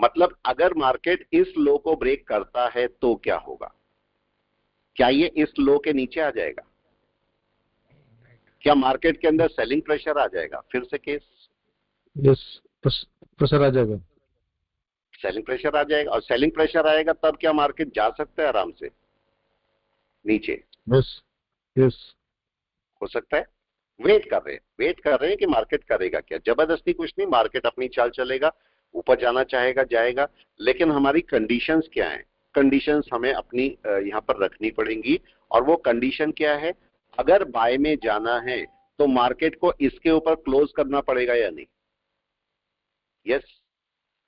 मतलब अगर मार्केट इस लो को ब्रेक करता है तो क्या होगा? क्या ये इस लो के नीचे आ जाएगा? क्या मार्केट के अंदर सेलिंग प्रेशर आ जाएगा? फिर से केस, यस, प्रेशर आ जाएगा। सेलिंग प्रेशर आ जाएगा, और सेलिंग प्रेशर आएगा तब क्या मार्केट जा सकता है आराम से नीचे? Yes yes. हो सकता है। वेट कर रहे हैं कि मार्केट करेगा क्या। जबरदस्ती कुछ नहीं, मार्केट अपनी चाल चलेगा, ऊपर जाना चाहेगा जाएगा। लेकिन हमारी कंडीशंस क्या हैं? कंडीशंस हमें अपनी यहाँ पर रखनी पड़ेंगी। और वो कंडीशन क्या है? अगर बाय में जाना है तो मार्केट को इसके ऊपर क्लोज करना पड़ेगा या नहीं? यस।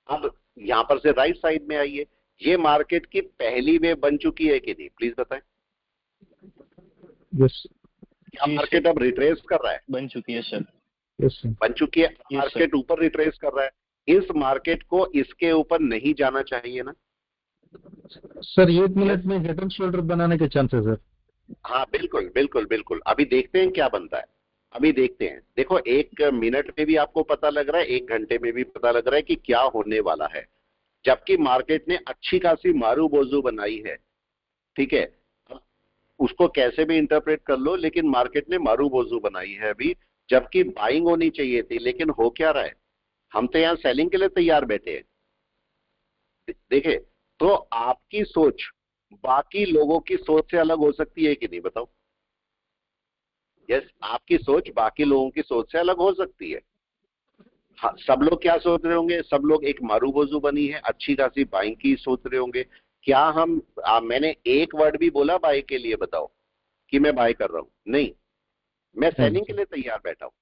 अब यहां पर से राइट साइड में आइए, ये मार्केट की पहली वेव बन चुकी है कि नहीं? प्लीज बताएं। यस क्या मार्केट अब रिट्रेस कर रहा है? बन चुकी है सर। यस बन चुकी है। मार्केट ऊपर रिट्रेस कर रहा है। इस मार्केट को इसके ऊपर नहीं जाना चाहिए ना सर। 1 मिनट में हेड एंड शोल्डर बनाने के चांस है सर। हाँ बिल्कुल बिल्कुल बिल्कुल। अभी देखते हैं क्या बनता है, अभी देखते हैं। देखो 1 मिनट में भी आपको पता लग रहा है, 1 घंटे में भी पता लग रहा है कि क्या होने वाला है। जबकि मार्केट ने अच्छी खासी मारू बोजू बनाई है, ठीक है। अब उसको कैसे भी इंटरप्रेट कर लो, लेकिन मार्केट ने मारू बोजू बनाई है अभी। जबकि बाइंग होनी चाहिए थी, लेकिन हो क्या रहा है? हम तो यहां सेलिंग के लिए तैयार बैठे हैं। देखे, तो आपकी सोच बाकी लोगों की सोच से अलग हो सकती है कि नहीं? बताओ। यस, आपकी सोच बाकी लोगों की सोच से अलग हो सकती है। हाँ, सब लोग क्या सोच रहे होंगे? सब लोग एक मारू बोजू बनी है, अच्छी खासी बाइंग की सोच रहे होंगे। क्या हम मैंने एक वर्ड भी बोला बाय के लिए? बताओ कि मैं बाय कर रहा हूं? नहीं, मैं सेलिंग के लिए तैयार बैठा हूं।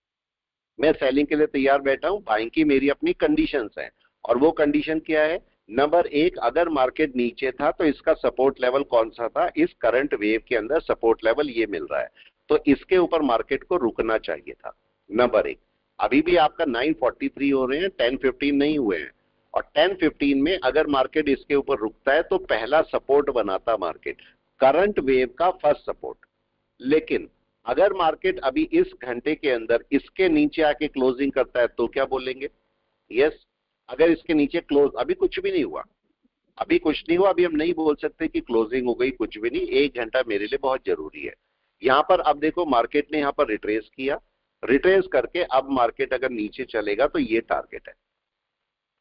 मैं सेलिंग के लिए तैयार बैठा हूं। बाइंग की मेरी अपनी कंडीशंस हैं। और वो कंडीशन क्या है? नंबर 1, अगर मार्केट नीचे था तो इसका सपोर्ट लेवल कौन सा था? इस करंट वेव के अंदर सपोर्ट लेवल ये मिल रहा है, तो इसके ऊपर मार्केट को रुकना चाहिए था। नंबर 1। अभी भी आपका 943 हो रहे हैं, 1015 नहीं हुए हैं। और 1015 में अगर मार्केट इसके ऊपर रुकता है तो पहला सपोर्ट बनाता मार्केट, करंट वेव का फर्स्ट सपोर्ट। लेकिन अगर मार्केट अभी इस घंटे के अंदर इसके नीचे आके क्लोजिंग करता है तो क्या बोलेंगे? यस। अगर इसके नीचे क्लोज, अभी कुछ भी नहीं हुआ, अभी कुछ नहीं हुआ, अभी हम नहीं बोल सकते कि क्लोजिंग हो गई, कुछ भी नहीं। 1 घंटा मेरे लिए बहुत जरूरी है। यहां पर अब देखो, मार्केट ने यहां पर रिट्रेस किया, रिट्रेस करके अब मार्केट अगर नीचे चलेगा तो ये टारगेट है,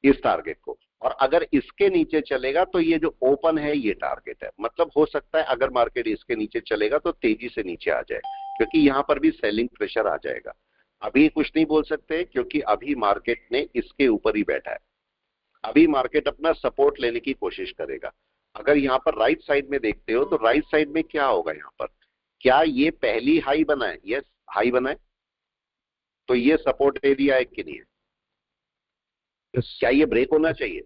इस टारगेट को। और अगर इसके नीचे चलेगा तो ये जो ओपन है ये टारगेट है। मतलब हो सकता है अगर मार्केट इसके नीचे चलेगा तो तेजी से नीचे आ जाए, क्योंकि यहां पर भी सेलिंग प्रेशर आ जाएगा। अभी कुछ नहीं बोल सकते, क्योंकि अभी मार्केट ने इसके ऊपर ही बैठा है। अभी मार्केट अपना सपोर्ट लेने की कोशिश करेगा। अगर यहाँ पर राइट साइड में देखते हो तो राइट साइड में क्या होगा? यहाँ पर क्या ये पहली हाई बना है? यस, हाई बना है। तो ये सपोर्ट एरिया है कि नहीं है? क्या ये ब्रेक होना चाहिए?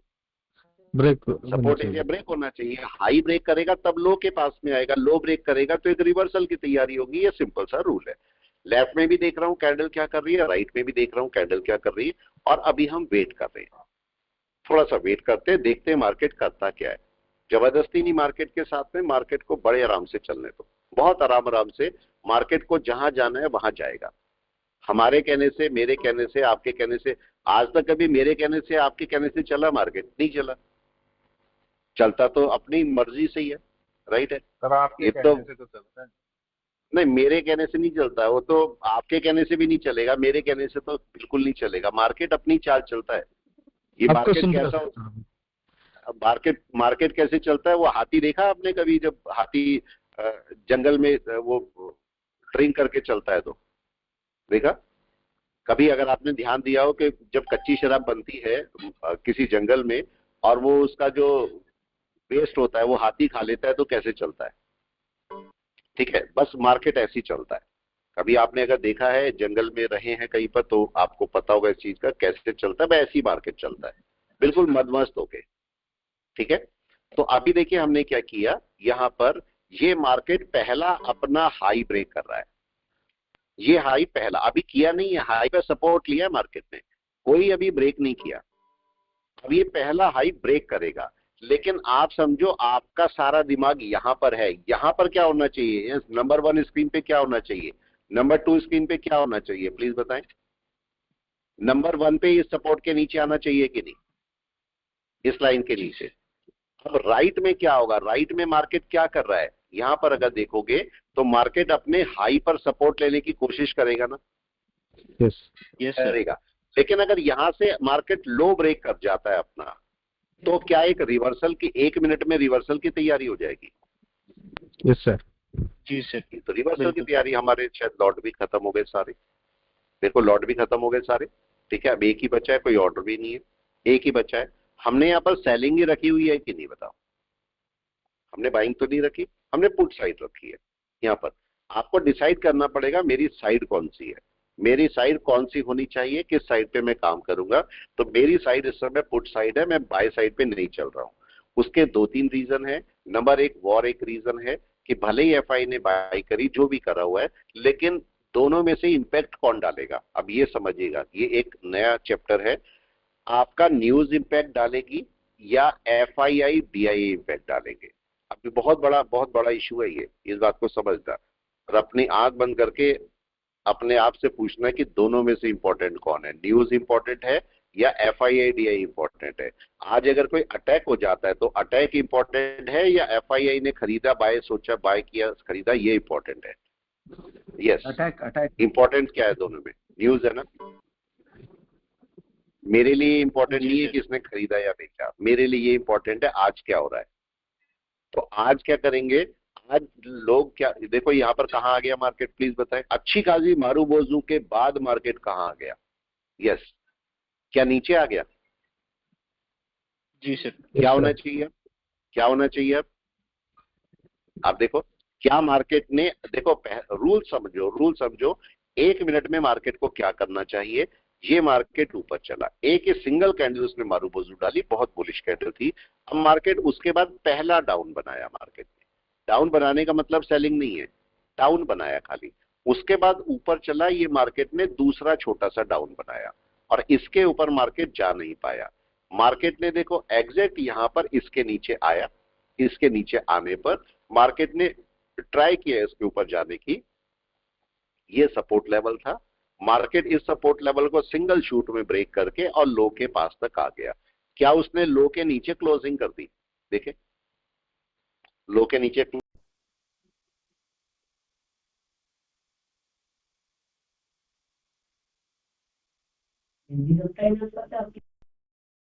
ब्रेक सपोर्ट एरिया ब्रेक होना चाहिए। हाई ब्रेक करेगा तब लो के पास में आएगा, लो ब्रेक करेगा तो एक रिवर्सल की तैयारी होगी। ये सिंपल सा रूल है। लेफ्ट में भी देख रहा हूं कैंडल क्या कर रही है, राइट में भी देख रहा हूं कैंडल क्या कर रही है। और अभी हम वेट कर रहे हैं, थोड़ा सा वेट करते हैं, देखते हैं मार्केट करता क्या है। जबरदस्ती नहीं मार्केट के साथ में, मार्केट को बड़े आराम से चलने दो, बहुत आराम आराम से। मार्केट को जहां जाना है वहां जाएगा। हमारे कहने से, मेरे कहने से, आपके कहने से, आज तक कभी मेरे कहने से आपके कहने से चला मार्केट? नहीं चला। चलता तो अपनी मर्जी से ही है, राइट है सर आपके ये कहने से तो चलता है। नहीं, मेरे कहने से नहीं चलता, वो तो आपके कहने से भी नहीं चलेगा, मेरे कहने से तो बिल्कुल नहीं चलेगा। मार्केट अपनी चाल चलता है। ये मार्केट कैसा, मार्केट मार्केट कैसे चलता है? वो हाथी देखा आपने कभी? जब हाथी जंगल में वो ड्रिंक करके चलता है तो देखा कभी? अगर आपने ध्यान दिया हो कि जब कच्ची शराब बनती है किसी जंगल में, और वो उसका जो वेस्ट होता है वो हाथी खा लेता है, तो कैसे चलता है? ठीक है, बस मार्केट ऐसी चलता है। कभी आपने अगर देखा है, जंगल में रहे हैं कहीं पर, तो आपको पता होगा इस चीज का कैसे चलता है। ऐसी मार्केट चलता है, बिल्कुल मदमस्त होके। ठीक है, तो अभी देखिए हमने क्या किया। यहां पर ये मार्केट पहला अपना हाई ब्रेक कर रहा है। ये हाई पहला अभी किया नहीं है, हाई पे सपोर्ट लिया है मार्केट ने, कोई अभी ब्रेक नहीं किया। अब ये पहला हाई ब्रेक करेगा, लेकिन आप समझो आपका सारा दिमाग यहां पर है। यहां पर क्या होना चाहिए? नंबर 1 स्क्रीन पे क्या होना चाहिए? नंबर 2 स्क्रीन पे क्या होना चाहिए? प्लीज बताएं। नंबर 1 पे ये सपोर्ट के नीचे आना चाहिए कि नहीं? इस लाइन के नीचे। अब राइट में क्या होगा, राइट में मार्केट क्या कर रहा है, यहां पर अगर देखोगे तो मार्केट अपने हाई पर सपोर्ट लेने की कोशिश करेगा ना, यस करेगा। लेकिन अगर यहां से मार्केट लो ब्रेक कर जाता है अपना, तो क्या एक रिवर्सल की, 1 मिनट में रिवर्सल की तैयारी हो जाएगी। Yes sir. जी सर। तो रिवर्सल की बिल्कुल। तैयारी, हमारे शायद लॉट भी खत्म हो गए सारे, देखो लॉट भी खत्म हो गए सारे। ठीक है, अब एक ही बचा है, कोई ऑर्डर भी नहीं है, एक ही बचा है। हमने यहाँ पर सेलिंग ही रखी हुई है कि नहीं बताओ, हमने बाइंग तो नहीं रखी, हमने पुट साइड रखी है। यहाँ पर आपको डिसाइड करना पड़ेगा मेरी साइड कौन सी है, मेरी साइड कौन सी होनी चाहिए, किस साइड पे मैं काम करूंगा। तो मेरी साइड इस समय पुट साइड है, मैं बाय साइड पे नहीं चल रहा हूं। उसके 2-3 रीजन है। नंबर एक, वॉर एक रीजन है कि भले ही एफआई ने बाय करी, जो भी करा हुआ है, लेकिन दोनों में से इंपैक्ट कौन डालेगा, अब ये समझिएगा, ये एक नया चैप्टर है। आपका न्यूज इंपैक्ट डालेगी या एफआईआई बीआईए इंपैक्ट डालेंगे। अभी बहुत बड़ा इशू है ये, इस बात को समझना और अपनी आंख बंद करके अपने आप से पूछना है कि दोनों में से इंपॉर्टेंट कौन है, न्यूज इंपॉर्टेंट है या एफआईआई डीआई इंपॉर्टेंट है। आज अगर कोई अटैक हो जाता है तो अटैक इंपॉर्टेंट है या एफआईआई ने खरीदा, बाय सोचा, बाय किया, खरीदा, ये इंपॉर्टेंट है। यस, अटैक इंपॉर्टेंट क्या है दोनों में, न्यूज है ना। मेरे लिए इंपॉर्टेंट जी नहीं है सर। कि इसने खरीदा या बेचा, मेरे लिए ये इंपॉर्टेंट है आज क्या हो रहा है। तो आज क्या करेंगे, आज लोग क्या, देखो यहाँ पर कहाँ आ गया मार्केट, प्लीज बताएं। अच्छी खासी मारू बोझू के बाद मार्केट कहाँ आ गया, यस, क्या नीचे आ गया। जी सर। क्या होना चाहिए, क्या होना चाहिए अब आप देखो, क्या मार्केट ने, देखो रूल समझो, रूल समझो। 1 मिनट में मार्केट को क्या करना चाहिए। ये मार्केट ऊपर चला, एक ही सिंगल कैंडल उसने मारू बोझू डाली, बहुत बुलिश कैंडल थी। अब मार्केट उसके बाद पहला डाउन बनाया, मार्केट ने डाउन बनाने का मतलब सेलिंग नहीं है, डाउन बनाया खाली। उसके बाद ऊपर चला, ये मार्केट ने दूसरा छोटा सा डाउन बनाया और इसके ऊपर मार्केट जा नहीं पाया। मार्केट ने देखो एग्जैक्ट यहां पर इसके नीचे आया, इसके नीचे आने पर मार्केट ने ट्राई किया इसके ऊपर जाने की, ये सपोर्ट लेवल था। मार्केट इस सपोर्ट लेवल को सिंगल शूट में ब्रेक करके और लो के पास तक आ गया। क्या उसने लो के नीचे क्लोजिंग कर दी, देखे लो के नीचे